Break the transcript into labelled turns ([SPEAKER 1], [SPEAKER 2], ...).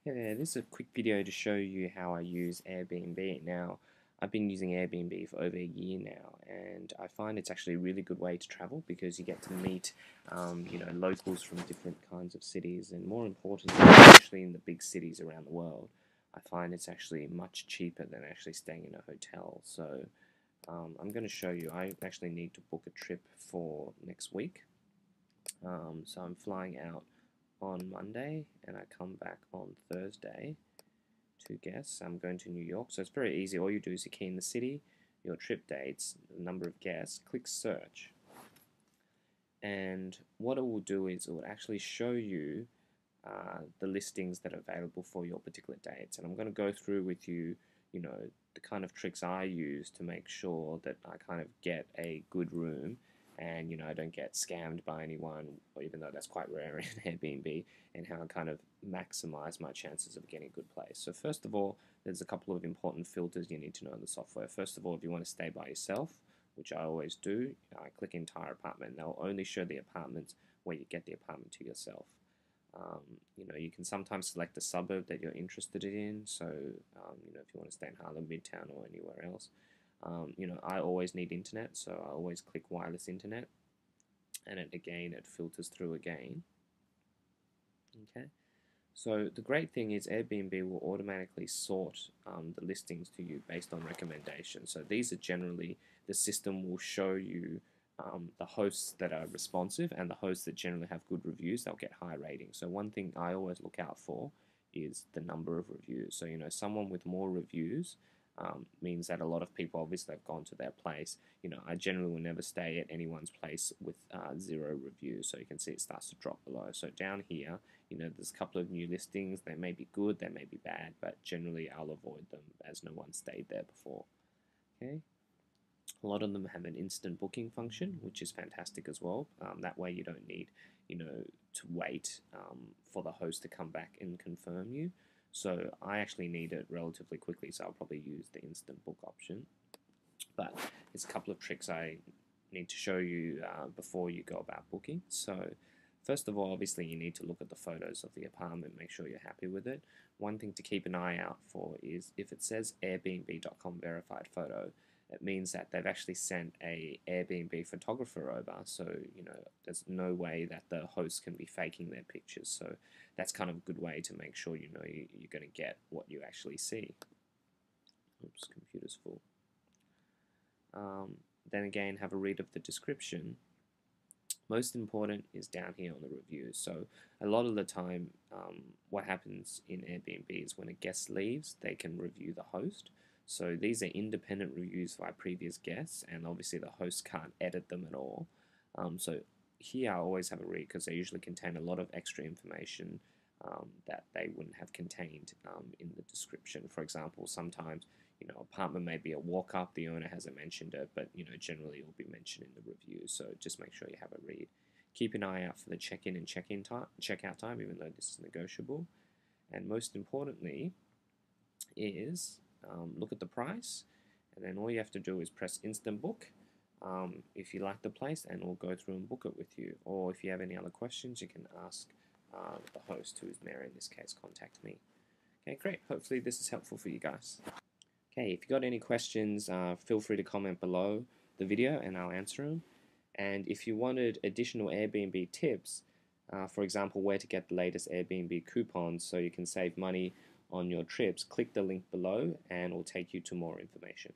[SPEAKER 1] Hey there, this is a quick video to show you how I use Airbnb. Now, I've been using Airbnb for over a year now, and I find it's actually a really good way to travel because you get to meet, locals from different kinds of cities, and more importantly, especially in the big cities around the world, I find it's actually much cheaper than actually staying in a hotel. So, I'm going to show you. I actually need to book a trip for next week. So I'm flying out on Monday and I come back on Thursday to guests. I'm going to New York, so it's very easy. All you do is you key in the city, your trip dates, the number of guests, click search, and what it will do is it will actually show you the listings that are available for your particular dates. And I'm going to go through with you, the kind of tricks I use to make sure that I kind of get a good room and I don't get scammed by anyone, or even though that's quite rare in Airbnb, and how I kind of maximize my chances of getting a good place. So first of all, there's a couple of important filters you need to know in the software. First of all, if you want to stay by yourself, which I always do, I click entire apartment. They'll only show the apartments where you get the apartment to yourself. You can sometimes select the suburb that you're interested in. So, if you want to stay in Harlem, Midtown, or anywhere else. I always need internet, so I always click wireless internet, and it filters through again. Okay. So the great thing is Airbnb will automatically sort the listings to you based on recommendations. So these are generally, the system will show you the hosts that are responsive and the hosts that generally have good reviews. They'll get high ratings. So one thing I always look out for is the number of reviews. So someone with more reviews means that a lot of people obviously have gone to their place. I generally will never stay at anyone's place with 0 reviews. So you can see it starts to drop below. So down here, there's a couple of new listings. They may be good, they may be bad, but generally I'll avoid them as no one stayed there before. Okay. A lot of them have an instant booking function, which is fantastic as well. That way you don't need, to wait for the host to come back and confirm you. So I actually need it relatively quickly, so I'll probably use the instant book option. But there's a couple of tricks I need to show you before you go about booking. So first of all, obviously you need to look at the photos of the apartment, make sure you're happy with it. One thing to keep an eye out for is if it says Airbnb.com verified photo, it means that they've actually sent a Airbnb photographer over, so there's no way that the host can be faking their pictures. So that's kind of a good way to make sure you're going to get what you actually see. Oops, computer's full. Then again, have a read of the description. Most important is down here on the reviews. So a lot of the time, what happens in Airbnb is when a guest leaves, they can review the host. So these are independent reviews by previous guests, and obviously the host can't edit them at all. So here I always have a read because they usually contain a lot of extra information that they wouldn't have contained in the description. For example, sometimes apartment may be a walk-up, the owner hasn't mentioned it, but generally it will be mentioned in the review. So just make sure you have a read. Keep an eye out for the check-in and checkout time, even though this is negotiable. And most importantly is look at the price, and then all you have to do is press instant book if you like the place, and we'll go through and book it with you. Or if you have any other questions, you can ask the host, who is Mary in this case. Contact me. Okay, great. Hopefully this is helpful for you guys. Okay, if you got any questions, feel free to comment below the video and I'll answer them. And if you wanted additional Airbnb tips, for example, where to get the latest Airbnb coupons so you can save money on your trips, click the link below and it will take you to more information.